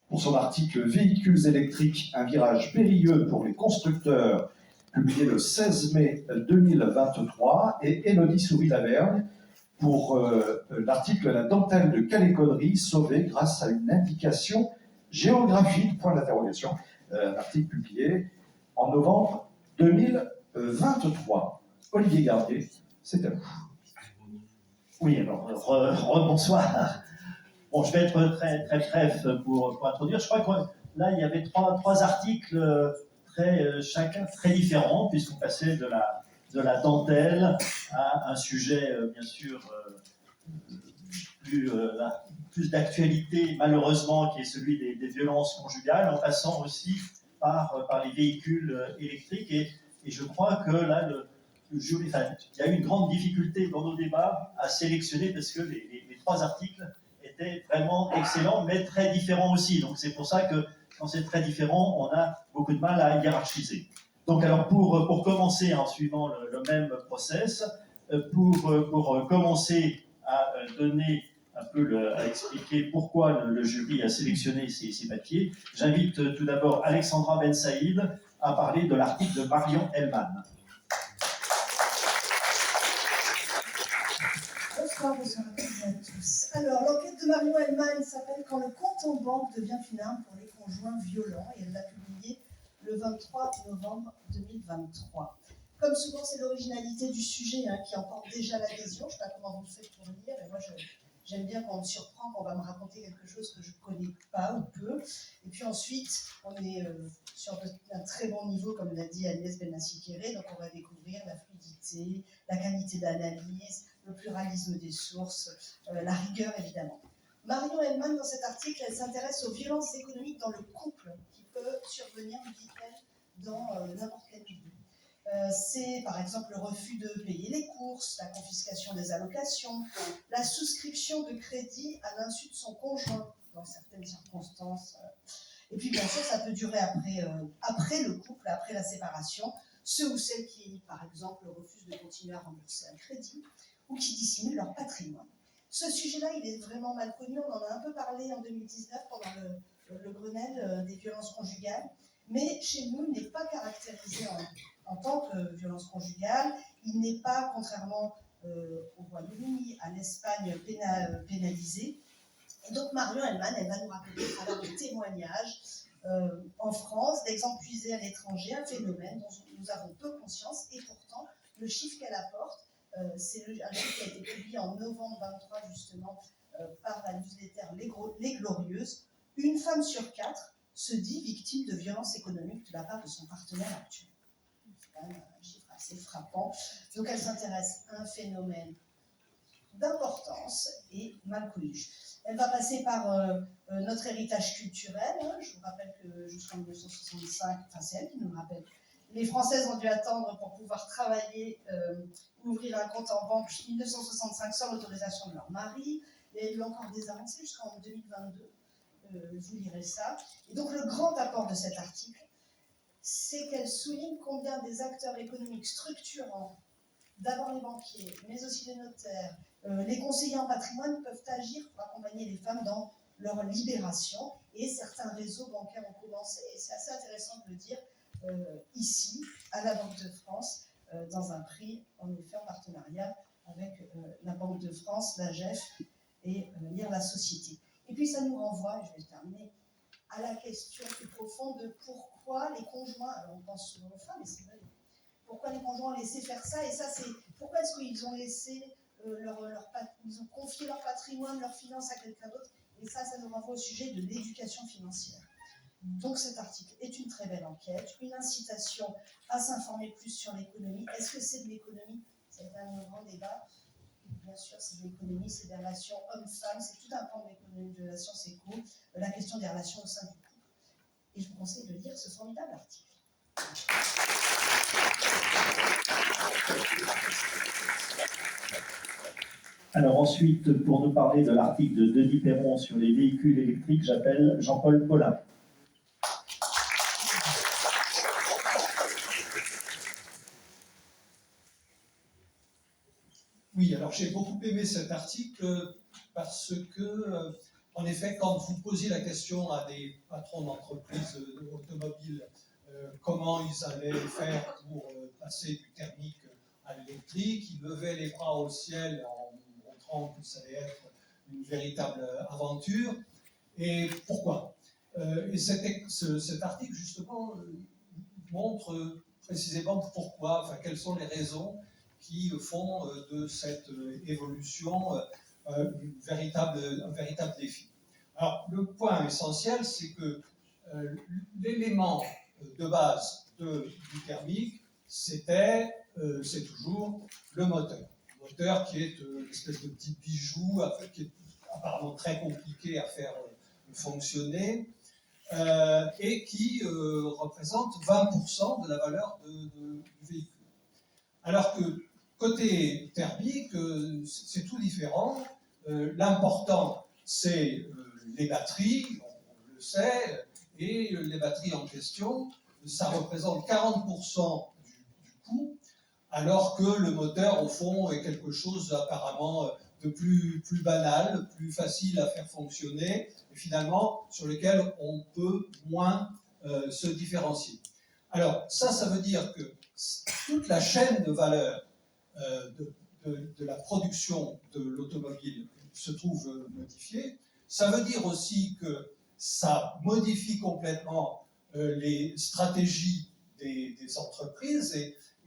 pour son article Véhicules électriques, un virage périlleux pour les constructeurs, publié le 16 mai 2023, et Élodie Souris-Lavergne pour l'article La dentelle de Calais-Connery sauvée grâce à une indication géographique, point d'interrogation, un article publié en novembre 2023. Olivier Gardier, c'est à vous. Oui, alors, rebonsoir. Bon, je vais être très bref pour introduire. Je crois que là, il y avait trois articles chacun très différents, puisqu'on passait de la dentelle à un sujet, bien sûr, plus d'actualité, malheureusement, qui est celui des violences conjugales, en passant aussi par les véhicules électriques. Et je crois que là, il y a eu une grande difficulté dans nos débats à sélectionner, parce que les trois articles étaient vraiment excellents, mais très différents aussi. Donc c'est pour ça que quand c'est très différent, on a beaucoup de mal à hiérarchiser. Donc alors pour commencer, en suivant le même process, pour commencer à donner un peu à expliquer pourquoi le jury a sélectionné ces papiers, j'invite tout d'abord Alexandra Ben Saïd à parler de l'article de Marion Hellman. Bonsoir à toutes et à tous. Alors, l'enquête de Marion Hellman s'appelle « Quand le compte en banque devient une arme pour les conjoints violents » et elle l'a publiée le 23 novembre 2023. Comme souvent, c'est l'originalité du sujet qui emporte déjà l'adhésion. Je ne sais pas comment vous le faites pour le lire, mais moi j'aime bien quand on me surprend, qu'on va me raconter quelque chose que je ne connais pas ou peu. Et puis ensuite, on est sur un très bon niveau, comme l'a dit Agnès Benassi-Kéré, donc on va découvrir la fluidité, la qualité d'analyse, le pluralisme des sources, la rigueur évidemment. Marion Hellman, dans cet article, elle s'intéresse aux violences économiques dans le couple qui peuvent survenir, dit-elle, dans n'importe quel milieu. C'est par exemple le refus de payer les courses, la confiscation des allocations, la souscription de crédit à l'insu de son conjoint dans certaines circonstances. Et puis bien sûr, ça peut durer après le couple, après la séparation, ceux ou celles qui, par exemple, refusent de continuer à rembourser un crédit ou qui dissimulent leur patrimoine. Ce sujet-là, il est vraiment mal connu, on en a un peu parlé en 2019 pendant le Grenelle des violences conjugales, mais chez nous, il n'est pas caractérisé en tant que violence conjugale. Il n'est pas, contrairement au Royaume-Uni, à l'Espagne, pénalisé. Et donc Marion Hellman, elle va nous rappeler à travers des témoignages en France, d'exemples puisés à l'étranger, un phénomène dont nous avons peu conscience, et pourtant, le chiffre qu'elle apporte, c'est un chiffre qui a été publié en novembre 23, justement, par la newsletter Les Glorieuses. Une femme sur 4 se dit victime de violences économiques de la part de son partenaire actuel. C'est quand même un chiffre assez frappant. Donc elle s'intéresse à un phénomène d'importance et mal connu. Elle va passer par notre héritage culturel. Je vous rappelle que jusqu'en 1965, enfin c'est elle qui nous le rappelle, les Françaises ont dû attendre pour pouvoir travailler, ouvrir un compte en banque 1965 sans l'autorisation de leur mari. Il y a eu encore des avancées jusqu'en 2022. Vous lirez ça. Et donc le grand apport de cet article, c'est qu'elle souligne combien des acteurs économiques structurants, d'abord les banquiers, mais aussi les notaires, les conseillers en patrimoine peuvent agir pour accompagner les femmes dans leur libération. Et certains réseaux bancaires ont commencé, et c'est assez intéressant de le dire, ici, à la Banque de France, dans un prix, en effet, en partenariat avec la Banque de France, l'AGEF et Lire la Société. Et puis ça nous renvoie, je vais terminer, à la question plus profonde de pourquoi les conjoints, alors on pense souvent aux femmes, mais c'est vrai, pourquoi les conjoints ont laissé faire ça, et ça c'est, pourquoi est-ce qu'ils ont laissé, ils ont confié leur patrimoine, leurs finances à quelqu'un d'autre, et ça nous renvoie au sujet de l'éducation financière. Donc cet article est une très belle enquête, une incitation à s'informer plus sur l'économie. Est-ce que c'est de l'économie? C'est un grand débat. Bien sûr, c'est de l'économie, c'est des relations hommes-femmes, c'est tout un pan de l'économie, de la science éco, la question des relations au sein du couple. Et je vous conseille de lire ce formidable article. Alors ensuite, pour nous parler de l'article de Denis Perron sur les véhicules électriques, j'appelle Jean-Paul Paulin. Oui, alors j'ai beaucoup aimé cet article parce que, En effet, quand vous posez la question à des patrons d'entreprises automobiles, comment ils allaient faire pour passer du thermique à l'électrique, ils levaient les bras au ciel en montrant que ça allait être une véritable aventure. Et pourquoi? Et cet article, justement, montre précisément pourquoi, enfin, quelles sont les raisons qui font de cette évolution un véritable défi. Alors, le point essentiel, c'est que l'élément de base du thermique, c'est toujours le moteur. Le moteur qui est une espèce de petit bijou, qui est apparemment très compliqué à faire fonctionner, et qui représente 20% de la valeur du véhicule. Alors que côté thermique, c'est tout différent. L'important, c'est les batteries, on le sait, et les batteries en question, ça représente 40% du coût, alors que le moteur, au fond, est quelque chose apparemment de plus banal, plus facile à faire fonctionner, et finalement, sur lequel on peut moins se différencier. Alors, ça veut dire que toute la chaîne de valeur de la production de l'automobile se trouve modifiée. Ça veut dire aussi que ça modifie complètement les stratégies des entreprises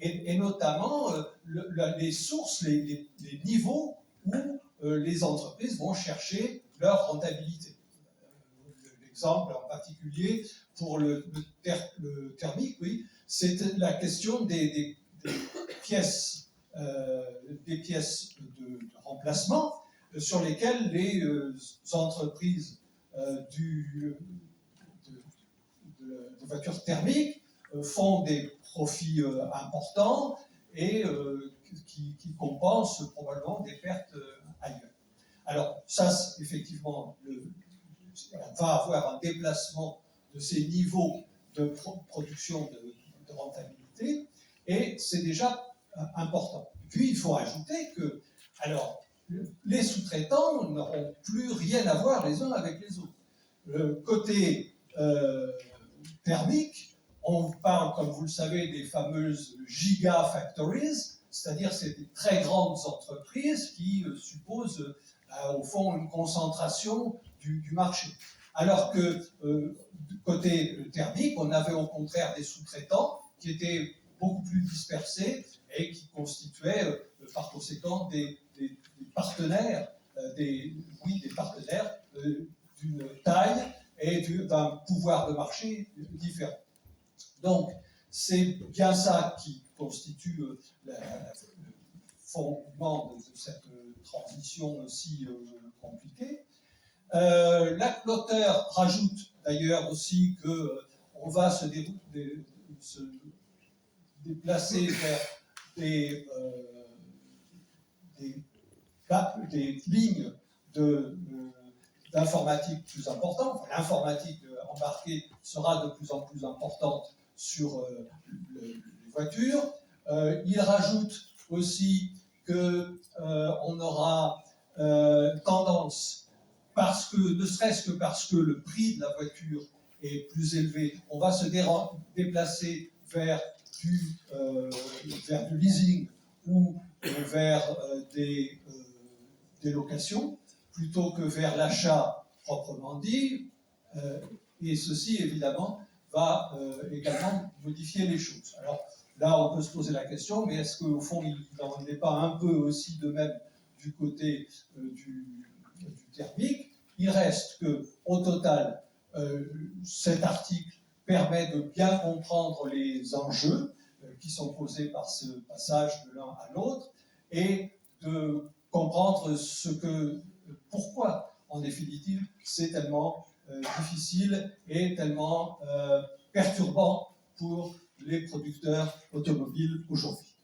et notamment les sources, les niveaux où les entreprises vont chercher leur rentabilité. L'exemple en particulier pour le thermique, oui, c'est la question des pièces de remplacement sur lesquelles les entreprises de voitures thermiques font des profits importants et qui compensent probablement des pertes ailleurs. Alors ça, effectivement, on va avoir un déplacement de ces niveaux de production de rentabilité, et c'est déjà important. Puis il faut ajouter que, alors, les sous-traitants n'auront plus rien à voir les uns avec les autres. Côté thermique, on parle, comme vous le savez, des fameuses gigafactories, c'est-à-dire c'est des très grandes entreprises qui supposent, au fond, une concentration du marché. Alors que côté thermique, on avait au contraire des sous-traitants qui étaient beaucoup plus dispersés et qui constituaient par conséquent des partenaires, des partenaires d'une taille et d'un pouvoir de marché différent. Donc, c'est bien ça qui constitue le fondement de cette transition si compliquée. L'auteur rajoute d'ailleurs aussi qu'on va se déplacer vers des lignes d'informatique plus importantes. Enfin, l'informatique embarquée sera de plus en plus importante sur les voitures. Il rajoute aussi qu'on aura tendance, ne serait-ce que parce que le prix de la voiture est plus élevé, on va se déplacer vers du leasing ou vers des locations, plutôt que vers l'achat proprement dit, et ceci évidemment va également modifier les choses. Alors là, on peut se poser la question, mais est-ce qu'au fond, il n'en est pas un peu aussi de même du côté du thermique? Il reste qu'au total, cet article permet de bien comprendre les enjeux qui sont posés par ce passage de l'un à l'autre et de comprendre pourquoi, en définitive, c'est tellement difficile et tellement perturbant pour les producteurs automobiles aujourd'hui.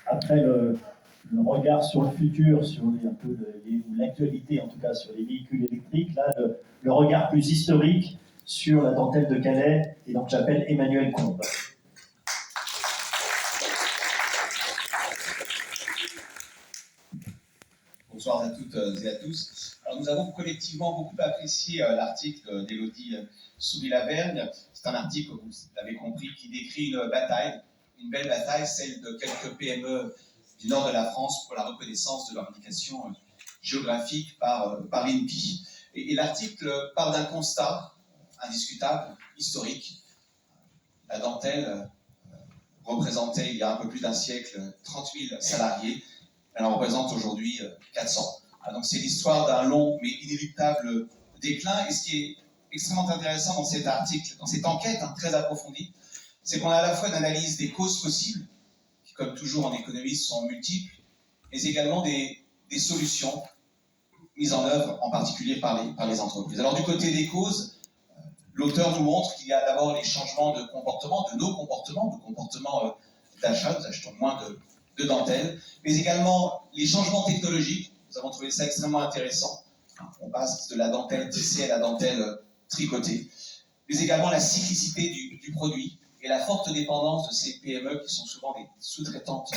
Après le regard sur le futur, sur l'actualité en tout cas sur les véhicules électriques, là le regard plus historique sur la dentelle de Calais, et donc j'appelle Emmanuel Combe. Bonsoir à toutes et à tous. Alors, nous avons collectivement beaucoup apprécié l'article d'Élodie Souris-Lavergne. C'est un article, vous l'avez compris, qui décrit une belle bataille, celle de quelques PME du nord de la France pour la reconnaissance de leur indication géographique par l'INPI. Et l'article part d'un constat indiscutable, historique. La dentelle représentait il y a un peu plus d'un siècle 30 000 salariés. Elle en représente aujourd'hui 400. Donc c'est l'histoire d'un long mais inéluctable déclin. Et ce qui est extrêmement intéressant dans cet article, dans cette enquête très approfondie, c'est qu'on a à la fois une analyse des causes possibles, qui comme toujours en économie sont multiples, mais également des solutions mises en œuvre, en particulier par les entreprises. Alors du côté des causes, l'auteur nous montre qu'il y a d'abord les changements de comportement, de nos comportements d'achat, nous achetons moins de dentelle, mais également les changements technologiques. Nous avons trouvé ça extrêmement intéressant. On passe de la dentelle tissée à la dentelle tricotée, mais également la cyclicité du produit et la forte dépendance de ces PME qui sont souvent des sous-traitantes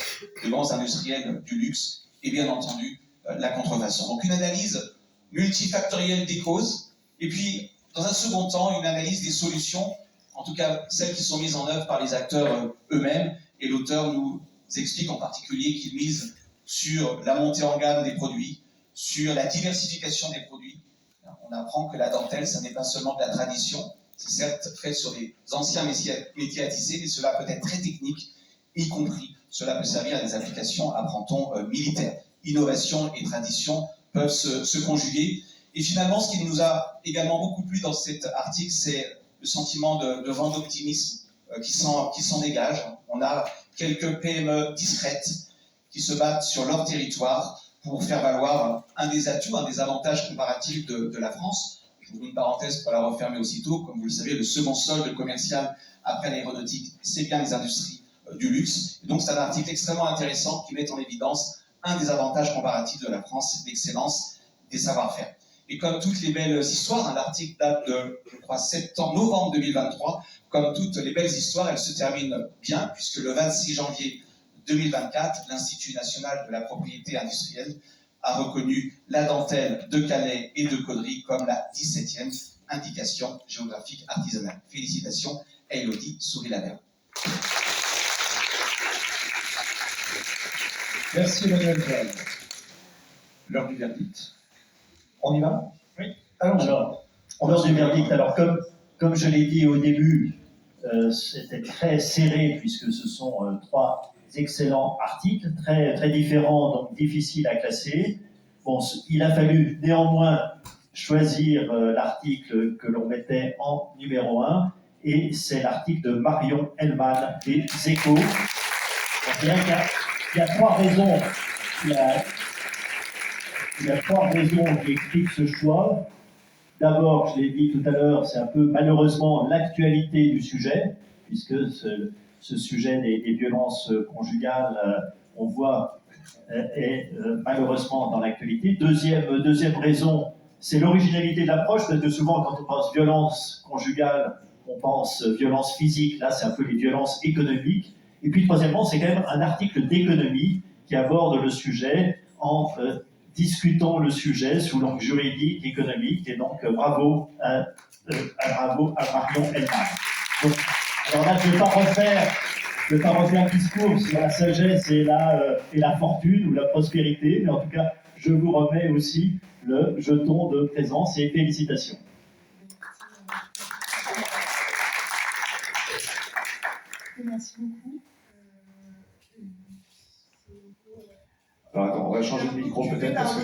de grands industriels du luxe et bien entendu la contrefaçon. Donc une analyse multifactorielle des causes et puis dans un second temps une analyse des solutions, en tout cas celles qui sont mises en œuvre par les acteurs eux-mêmes, et l'auteur nous explique en particulier qu'il mise sur la montée en gamme des produits, sur la diversification des produits. On apprend que la dentelle, ça n'est pas seulement de la tradition, c'est certes fait sur des anciens métiers à tisser, mais cela peut être très technique, y compris cela peut servir à des applications, apprend-on, militaires. Innovation et tradition peuvent se conjuguer. Et finalement, ce qui nous a également beaucoup plu dans cet article, c'est le sentiment de vent d'optimisme qui s'en dégage. On a quelques PME discrètes qui se battent sur leur territoire pour faire valoir un des atouts, un des avantages comparatifs de la France. Je vous ouvre une parenthèse pour la refermer aussitôt. Comme vous le savez, le second solde commercial après l'aéronautique, c'est bien les industries du luxe. Et donc c'est un article extrêmement intéressant qui met en évidence un des avantages comparatifs de la France, l'excellence des savoir-faire. Et comme toutes les belles histoires, l'article date de, je crois, novembre 2023, comme toutes les belles histoires, elles se terminent bien, puisque le 26 janvier 2024, l'Institut national de la propriété industrielle a reconnu la dentelle de Calais et de Caudry comme la 17e indication géographique artisanale. Félicitations à Élodie Souris-Lavergne. Merci Emmanuel Jeanne. L'heure du verdict. On y va? Oui. Allons-y. Alors, l'heure du verdict. Alors, comme je l'ai dit au début, c'était très serré puisque ce sont trois excellents articles, très, très différents, donc difficiles à classer. Bon, il a fallu néanmoins choisir l'article que l'on mettait en numéro 1, et c'est l'article de Marion Hellman des Échos. Donc, il y a trois raisons. Il y a trois raisons qui expliquent ce choix. D'abord, je l'ai dit tout à l'heure, c'est un peu malheureusement l'actualité du sujet, puisque ce sujet des violences conjugales, on voit, est malheureusement dans l'actualité. Deuxième raison, c'est l'originalité de l'approche, parce que souvent quand on pense violence conjugale, on pense violence physique, là c'est un peu les violences économiques. Et puis troisièmement, c'est quand même un article d'économie qui aborde le sujet en discutant le sujet sous l'angle juridique, économique, et donc bravo à Marion Hellman. Alors là, je ne vais pas refaire un discours sur la sagesse et la fortune ou la prospérité, mais en tout cas, je vous remets aussi le jeton de présence et félicitations. Merci beaucoup. Alors attends, on va changer de micro peut-être parce que...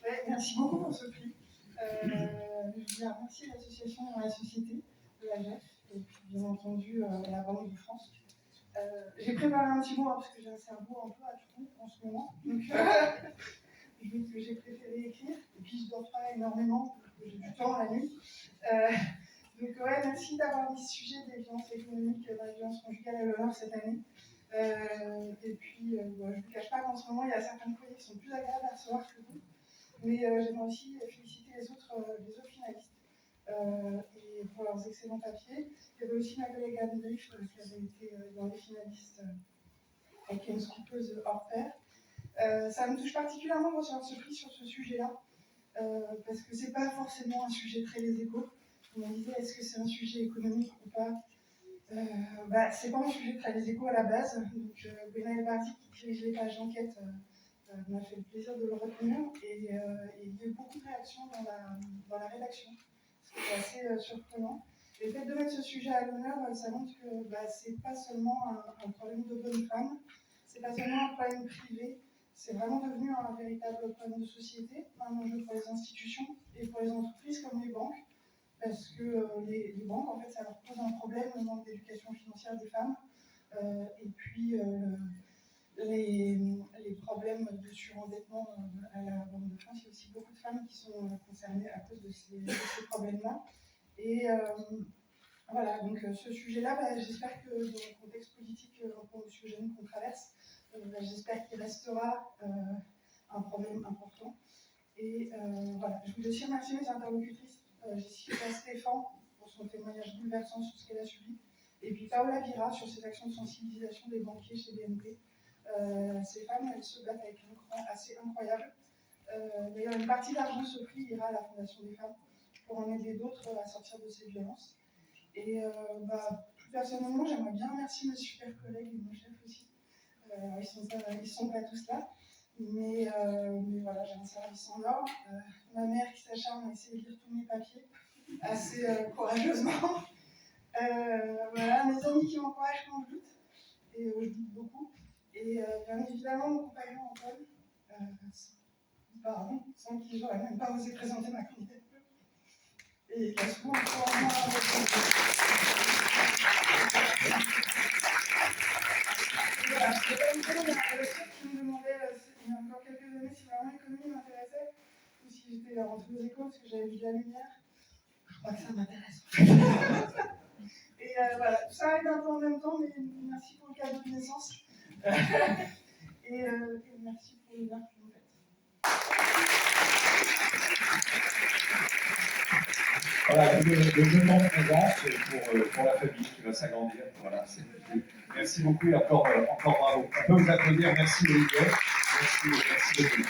Ouais, merci beaucoup pour ce prix. Je voulais remercier l'association La Société de la GEF et puis bien entendu la Banque de France. J'ai préparé un petit mot parce que j'ai un cerveau un peu à trou en ce moment. Donc j'ai préféré écrire et puis je dors pas énormément parce que j'ai du temps la nuit. Donc ouais, merci d'avoir mis ce sujet des violences économiques, de la violence conjugale à l'honneur cette année. Et puis, je ne vous cache pas qu'en ce moment, il y a certains courriers qui sont plus agréables à recevoir que vous. Mais j'aimerais aussi féliciter les autres finalistes et pour leurs excellents papiers. Il y avait aussi ma collègue Anne Delich qui avait été dans les finalistes qui est une scoopeuse hors pair. Ça me touche particulièrement de recevoir ce prix sur ce sujet-là, parce que c'est pas forcément un sujet très les échos. On me disait, est-ce que c'est un sujet économique ou pas? C'est pas un sujet très les échos à la base. Donc, Gwenaëlle Bardi, qui dirige les pages d'enquête, m'a fait le plaisir de le retenir. Et il y a eu beaucoup de réactions dans la rédaction, ce qui est assez surprenant. Et le fait de mettre ce sujet à l'honneur, ça montre que c'est pas seulement un problème de bonnes femmes, c'est pas seulement un problème privé, c'est vraiment devenu un véritable problème de société, un enjeu pour les institutions et pour les entreprises comme les banques. Parce que les banques, en fait, ça leur pose un problème, le manque d'éducation financière des femmes, et puis les problèmes de surendettement à la Banque de France. Il y a aussi beaucoup de femmes qui sont concernées à cause de ces problèmes-là. Et voilà, donc ce sujet-là, j'espère que dans le contexte politique un peu anxiogène qu'on traverse, j'espère qu'il restera un problème important. Et voilà, je voulais aussi remercier mes interlocutrices. Jessica Stéphane pour son témoignage bouleversant sur ce qu'elle a subi, et puis Paola Vira sur ses actions de sensibilisation des banquiers chez BNP. Ces femmes, elles se battent avec un cran assez incroyable. D'ailleurs, une partie de l'argent de ce prix ira à la Fondation des femmes pour en aider d'autres à sortir de ces violences. Et plus personnellement, j'aimerais bien remercier mes super collègues et mon chef aussi. Ils sont pas tous là. Mais voilà, j'ai un service en or. Ma mère qui s'acharne à essayer de lire tous mes papiers, assez courageusement. Voilà, mes amis qui m'encouragent quand je doute, et je doute beaucoup. Et bien évidemment, mon compagnon Antoine, sans qui j'aurais même pas osé présenter ma candidature. Et qui a souvent encore en moi voilà, je pas une fois, il y a le chef qui me demandait il y a encore quelques années si vraiment l'économie m'intéressait ou si j'étais rentrée aux écoles parce que j'avais vu de la lumière. Je crois que ça m'intéresse. Et voilà, tout ça arrive un peu en même temps, mais merci pour le cadeau de naissance. Et merci pour l'honneur que vous me faites. Voilà, le jeune homme présence pour la famille qui va s'agrandir. Voilà, merci beaucoup et encore bravo. On peut vous applaudir. Merci Olivier. Merci beaucoup.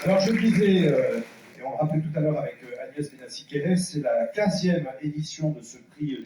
Alors je disais, et on le rappelait tout à l'heure avec Agnès Benassi-Guéret, c'est la 15e édition de ce prix.